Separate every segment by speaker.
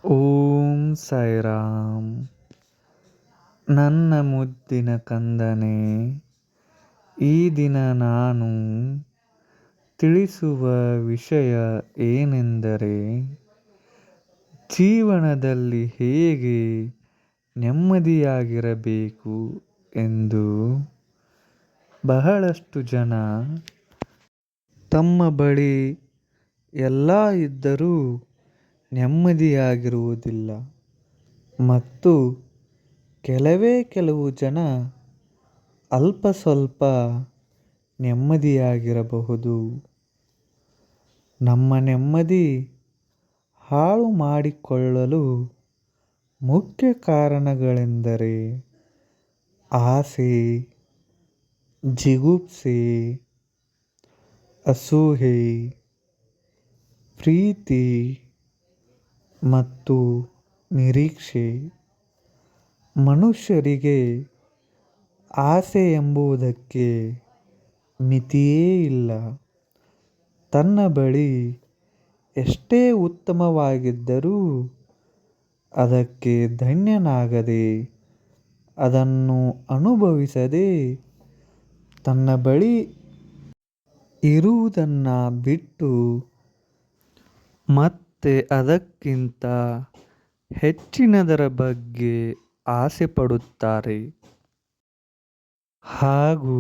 Speaker 1: ಓಂ ಸಾಯಿರಾಮ್. ನನ್ನ ಮುದ್ದಿನ ಕಂದನೇ, ಈ ದಿನ ನಾನು ತಿಳಿಸುವ ವಿಷಯ ಏನೆಂದರೆ, ಜೀವನದಲ್ಲಿ ಹೇಗೆ ನೆಮ್ಮದಿಯಾಗಿರಬೇಕು ಎಂದು. ಬಹಳಷ್ಟು ಜನ ತಮ್ಮ ಬಳಿ ಎಲ್ಲ ಇದ್ದರೂ ನೆಮ್ಮದಿಯಾಗಿರುವುದಿಲ್ಲ ಮತ್ತು ಕೆಲವು ಜನ ಅಲ್ಪ ಸ್ವಲ್ಪ ನೆಮ್ಮದಿಯಾಗಿರಬಹುದು. ನಮ್ಮ ನೆಮ್ಮದಿ ಹಾಳು ಮಾಡಿಕೊಳ್ಳಲು ಮುಖ್ಯ ಕಾರಣಗಳೆಂದರೆ ಆಸೆ, ಜಿಗುಪ್ಸೆ, ಅಸೂಯೆ, ಪ್ರೀತಿ ಮತ್ತು ನಿರೀಕ್ಷೆ. ಮನುಷ್ಯರಿಗೆ ಆಸೆ ಎಂಬುದಕ್ಕೆ ಮಿತಿಯೇ ಇಲ್ಲ. ತನ್ನ ಬಳಿ ಎಷ್ಟೇ ಉತ್ತಮವಾಗಿದ್ದರೂ ಅದಕ್ಕೆ ಧನ್ಯನಾಗದೆ, ಅದನ್ನು ಅನುಭವಿಸದೆ, ತನ್ನ ಬಳಿ ಇರುವುದನ್ನು ಬಿಟ್ಟು ಮತ್ತೆ ಅದಕ್ಕಿಂತ ಹೆಚ್ಚಿನದರ ಬಗ್ಗೆ ಆಸೆ ಪಡುತ್ತಾರೆ ಹಾಗೂ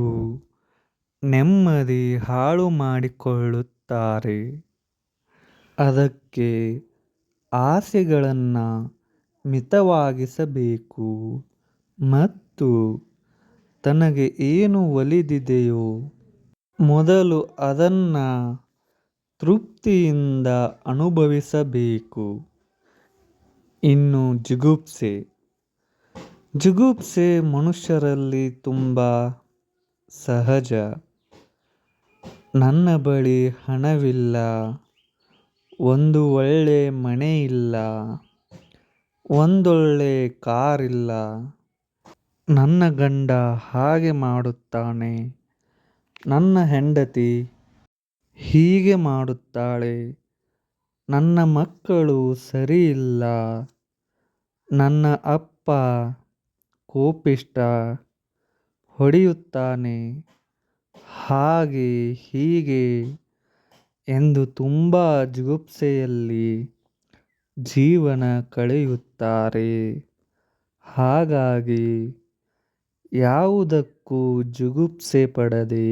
Speaker 1: ನೆಮ್ಮದಿ ಹಾಳು ಮಾಡಿಕೊಳ್ಳುತ್ತಾರೆ. ಅದಕ್ಕೆ ಆಸೆಗಳನ್ನು ಮಿತವಾಗಿಸಬೇಕು ಮತ್ತು ತನಗೆ ಏನು ಒಲಿದಿದೆಯೋ ಮೊದಲು ಅದನ್ನು ತೃಪ್ತಿಯಿಂದ ಅನುಭವಿಸಬೇಕು. ಇನ್ನು ಜಿಗುಪ್ಸೆ ಮನುಷ್ಯರಲ್ಲಿ ತುಂಬ ಸಹಜ. ನನ್ನ ಬಳಿ ಹಣವಿಲ್ಲ, ಒಂದು ಒಳ್ಳೆ ಮನೆ ಇಲ್ಲ, ಒಂದೊಳ್ಳೆ ಕಾರಿಲ್ಲ, ನನ್ನ ಗಂಡ ಹಾಗೆ ಮಾಡುತ್ತಾನೆ, ನನ್ನ ಹೆಂಡತಿ ಹೀಗೆ ಮಾಡುತ್ತಾಳೆ, ನನ್ನ ಮಕ್ಕಳು ಸರಿಯಿಲ್ಲ, ನನ್ನ ಅಪ್ಪ ಕೋಪಿಷ್ಠ, ಹೊಡೆಯುತ್ತಾನೆ, ಹಾಗೆ ಹೀಗೆ ಎಂದು ತುಂಬ ಜಿಗುಪ್ಸೆಯಲ್ಲಿ ಜೀವನ ಕಳೆಯುತ್ತಾರೆ. ಹಾಗಾಗಿ ಯಾವುದಕ್ಕೂ ಜಿಗುಪ್ಸೆ ಪಡದೆ,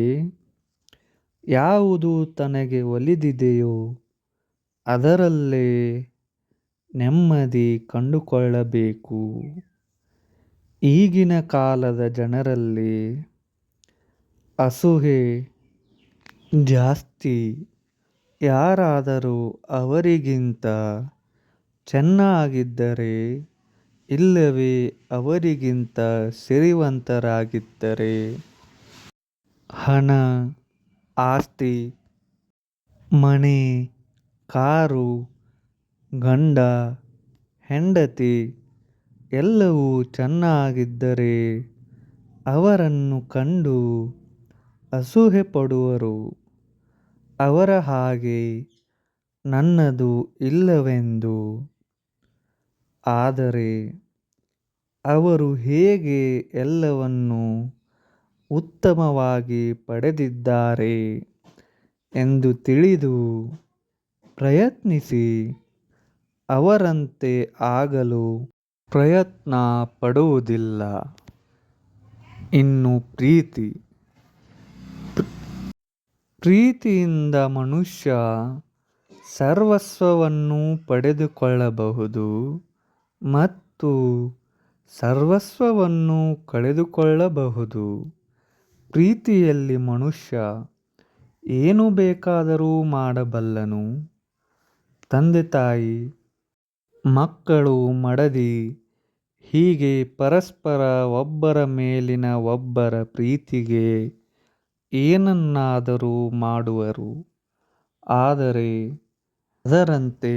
Speaker 1: ಯಾವುದು ತನಗೆ ಒಲಿದಿದೆಯೋ ಅದರಲ್ಲೇ ನೆಮ್ಮದಿ ಕಂಡುಕೊಳ್ಳಬೇಕು. ಈಗಿನ ಕಾಲದ ಜನರಲ್ಲಿ ಅಸೂಯೆ ಜಾಸ್ತಿ. ಯಾರಾದರೂ ಅವರಿಗಿಂತ ಚೆನ್ನಾಗಿದ್ದರೆ, ಇಲ್ಲವೇ ಅವರಿಗಿಂತ ಸಿರಿವಂತರಾಗಿದ್ದರೆ, ಹಣ, ಆಸ್ತಿ, ಮನೆ, ಕಾರು, ಗಂಡ, ಹೆಂಡತಿ ಎಲ್ಲವೂ ಚೆನ್ನಾಗಿದ್ದರೆ ಅವರನ್ನು ಕಂಡು ಅಸೂಯೆ ಪಡುವರು. ಅವರ ಹಾಗೆ ನನ್ನದು ಇಲ್ಲವೆಂದು. ಆದರೆ ಅವರು ಹೇಗೆ ಎಲ್ಲವನ್ನೂ ಉತ್ತಮವಾಗಿ ಪಡೆದಿದ್ದಾರೆ ಎಂದು ತಿಳಿದು ಪ್ರಯತ್ನಿಸಿ ಅವರಂತೆ ಆಗಲು ಪ್ರಯತ್ನ ಪಡುವುದಿಲ್ಲ. ಇನ್ನು ಪ್ರೀತಿಯಿಂದ ಮನುಷ್ಯ ಸರ್ವಸ್ವವನ್ನು ಪಡೆದುಕೊಳ್ಳಬಹುದು ಮತ್ತು ಸರ್ವಸ್ವವನ್ನು ಕಳೆದುಕೊಳ್ಳಬಹುದು. ಪ್ರೀತಿಯಲ್ಲಿ ಮನುಷ್ಯ ಏನು ಬೇಕಾದರೂ ಮಾಡಬಲ್ಲನು. ತಂದೆ ತಾಯಿ, ಮಕ್ಕಳು, ಮಡದಿ ಹೀಗೆ ಪರಸ್ಪರ ಒಬ್ಬರ ಮೇಲಿನ ಒಬ್ಬರ ಪ್ರೀತಿಗೆ ಏನನ್ನಾದರೂ ಮಾಡುವರು. ಆದರೆ ಅದರಂತೆ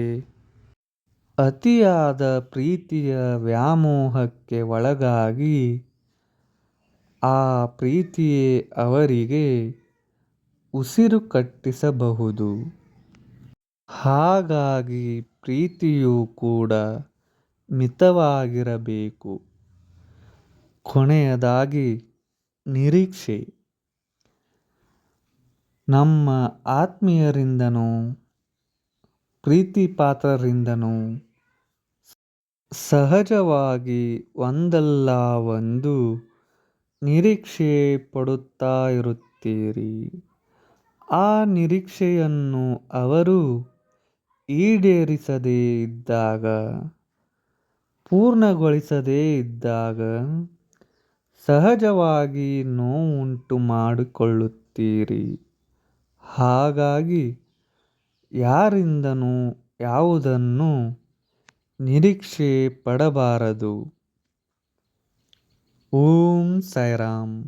Speaker 1: ಅತಿಯಾದ ಪ್ರೀತಿಯ ವ್ಯಾಮೋಹಕ್ಕೆ ಒಳಗಾಗಿ ಆ ಪ್ರೀತಿಯೇ ಅವರಿಗೆ ಉಸಿರು ಕಟ್ಟಿಸಬಹುದು. ಹಾಗಾಗಿ ಪ್ರೀತಿಯೂ ಕೂಡ ಮಿತವಾಗಿರಬೇಕು. ಕೊನೆಯದಾಗಿ ನಿರೀಕ್ಷೆ. ನಮ್ಮ ಆತ್ಮೀಯರಿಂದನೂ ಪ್ರೀತಿಪಾತ್ರರಿಂದನೂ ಸಹಜವಾಗಿ ಒಂದಲ್ಲ ಒಂದು ನಿರೀಕ್ಷೆ ಪಡುತ್ತಾ ಇರುತ್ತೀರಿ. ಆ ನಿರೀಕ್ಷೆಯನ್ನು ಅವರು ಈಡೇರಿಸದೇ ಇದ್ದಾಗ, ಪೂರ್ಣಗೊಳಿಸದೇ ಇದ್ದಾಗ ಸಹಜವಾಗಿ ನೋವುಂಟು ಮಾಡಿಕೊಳ್ಳುತ್ತೀರಿ. ಹಾಗಾಗಿ ಯಾರಿಂದನೂ ಯಾವುದನ್ನು ನಿರೀಕ್ಷೆ ಪಡಬಾರದು. ಓಂ ಸಾಯಿರಾಮ್.